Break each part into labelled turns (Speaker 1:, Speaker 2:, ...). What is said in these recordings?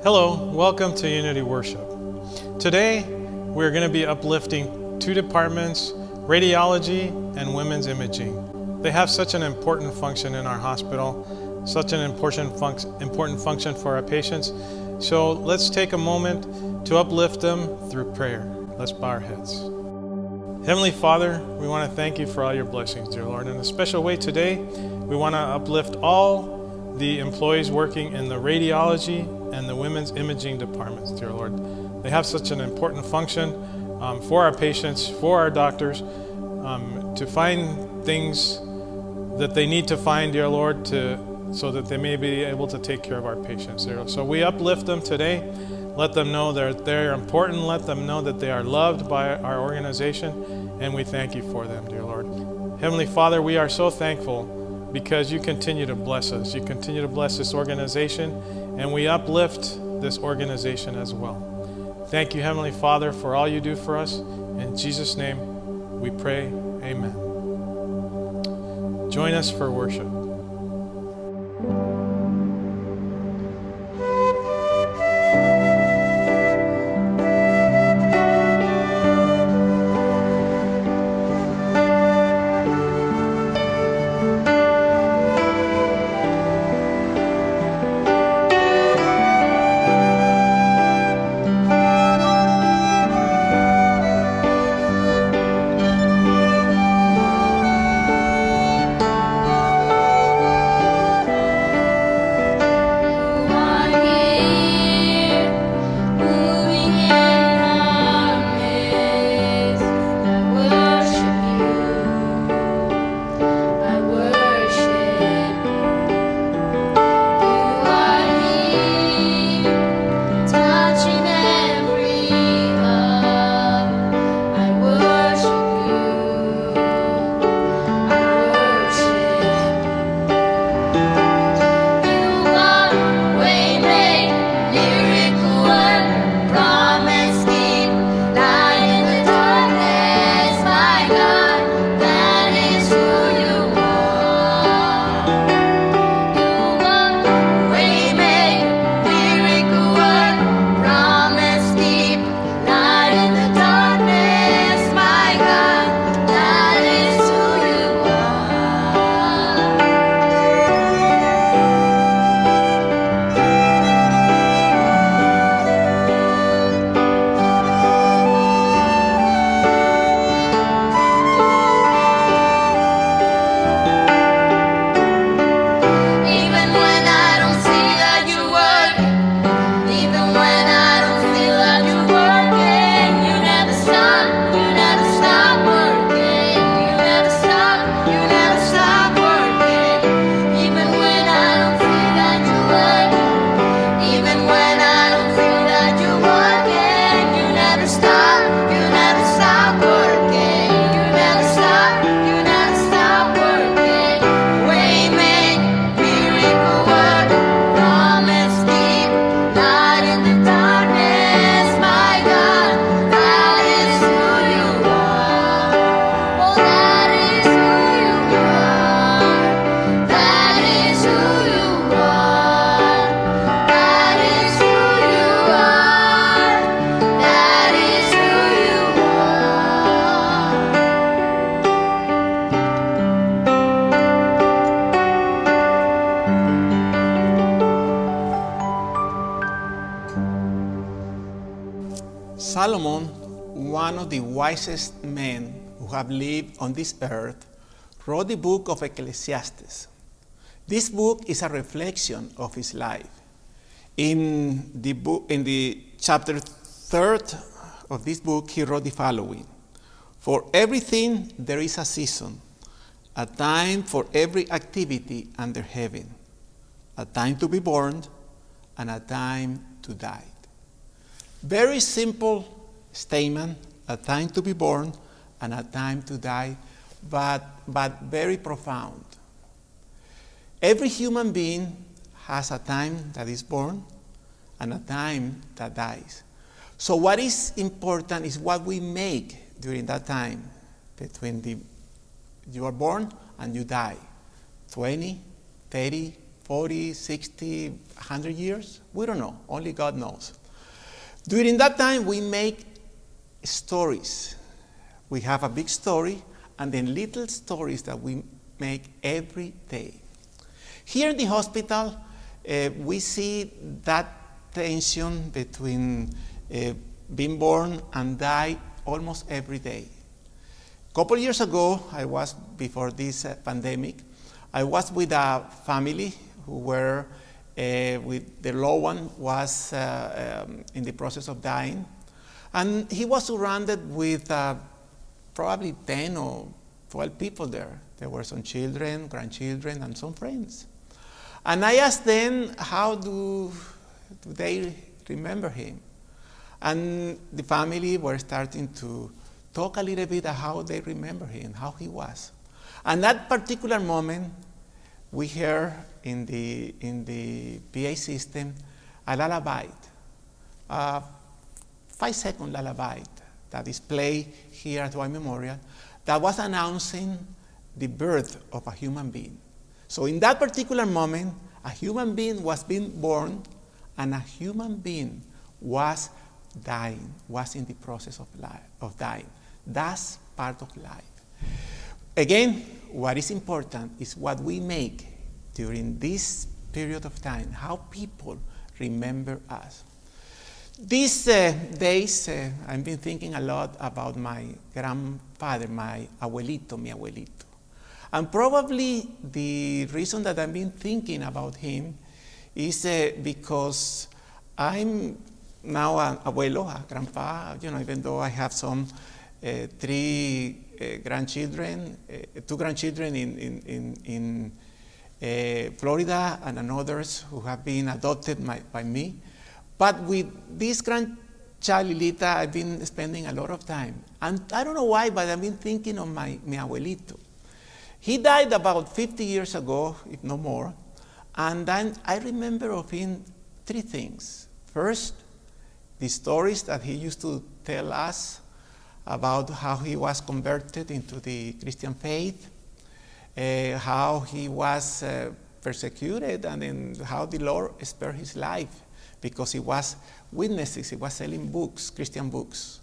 Speaker 1: Hello, welcome to Unity Worship. Today, we're going to be uplifting two departments, radiology and women's imaging. They have such an important function in our hospital, such an important function for our patients. So let's take a moment to uplift them through prayer. Let's bow our heads. Heavenly Father, we want to thank you for all your blessings, dear Lord. In a special way today, we want to uplift all the employees working in the radiology and the women's imaging departments, dear Lord. They have such an important function for our patients, for our doctors, to find things that they need to find, dear Lord, so that they may be able to take care of our patients, dear Lord. So we uplift them today. Let them know that they're important. Let them know that they are loved by our organization, and we thank you for them, dear Lord. Heavenly Father, we are so thankful because you continue to bless us. You continue to bless this organization, and we uplift this organization as well. Thank you, Heavenly Father, for all you do for us. In Jesus' name we pray, amen. Join us for worship.
Speaker 2: Solomon, one of the wisest men who have lived on this earth, wrote the book of Ecclesiastes. This book is a reflection of his life. In the chapter 3rd of this book, he wrote the following: "For everything there is a season, a time for every activity under heaven, a time to be born and a time to die." Very simple statement, a time to be born and a time to die, but very profound. Every human being has a time that is born and a time that dies. So what is important is what we make during that time between you are born and you die. 20, 30, 40, 60, 100 years? We don't know. Only God knows. During that time, we make stories. We have a big story and then little stories that we make every day. Here in the hospital, we see that tension between being born and die almost every day. A couple years ago, before this pandemic, I was with a family who were, with the loved one was in the process of dying. And he was surrounded with probably 10 or 12 people there. There were some children, grandchildren, and some friends. And I asked them, how do they remember him? And the family were starting to talk a little bit about how they remember him, how he was. And that particular moment, we heard in the PA system a lullaby, a 5-second lullaby that is played here at White Memorial that was announcing the birth of a human being. So in that particular moment, a human being was being born and a human being was dying, was in the process of dying. That's part of life. Again, what is important is what we make during this period of time, how people remember us. These days, I've been thinking a lot about my grandfather, my abuelito, mi abuelito. And probably the reason that I've been thinking about him is because I'm now an abuelo, a grandpa, even though I have some 3 grandchildren, 2 grandchildren in Florida and others who have been adopted by me. But with this grandchild, Lilita, I've been spending a lot of time. And I don't know why, but I've been thinking of mi abuelito. He died about 50 years ago, if no more. And then I remember of him 3 things. First, the stories that he used to tell us about how he was converted into the Christian faith, how he was persecuted, and then how the Lord spared his life because he was witnesses, he was selling books, Christian books.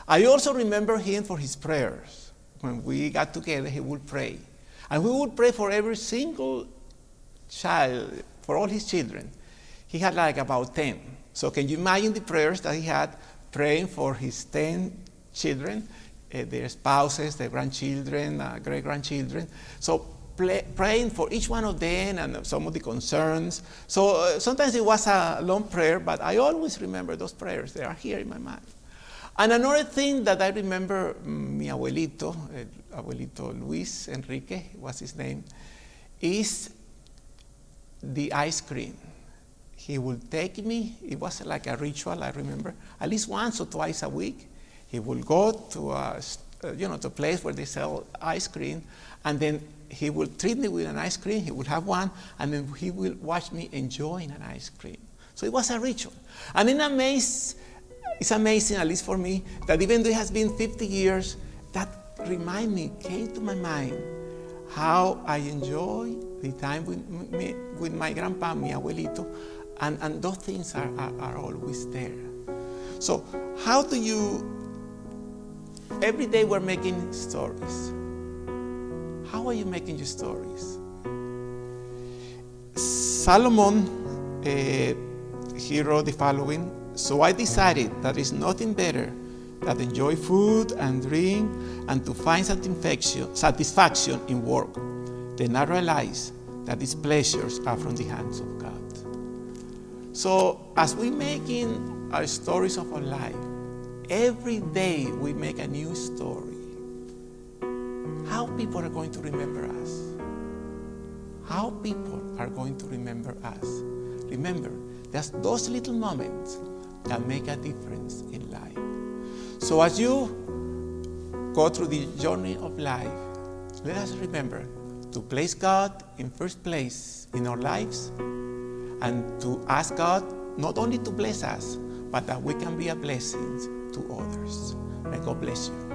Speaker 2: I also remember him for his prayers. When we got together, he would pray. And we would pray for every single child, for all his children. He had like about 10. So can you imagine the prayers that he had praying for his 10 children, their spouses, their grandchildren, great-grandchildren. So praying for each one of them and some of the concerns. So sometimes it was a long prayer, but I always remember those prayers. They are here in my mind. And another thing that I remember, mi abuelito, abuelito Luis Enrique was his name, is the ice cream. He would take me, it was like a ritual, I remember, at least once or twice a week. He would go to a place where they sell ice cream, and then he would treat me with an ice cream, he would have one, and then he will watch me enjoying an ice cream. So it was a ritual. And it's amazing, at least for me, that even though it has been 50 years, that came to my mind how I enjoy the time with my grandpa, mi abuelito, and those things are always there. So how do you, every day we're making stories. How are you making your stories? Solomon, he wrote the following: so I decided that there is nothing better than to enjoy food and drink and to find satisfaction in work. Then I realized that these pleasures are from the hands of God. So as we're making our stories of our life, every day we make a new story. How people are going to remember us? How people are going to remember us? Remember, there's those little moments that make a difference in life. So as you go through the journey of life, let us remember to place God in first place in our lives and to ask God not only to bless us, but that we can be a blessing to others. May God bless you.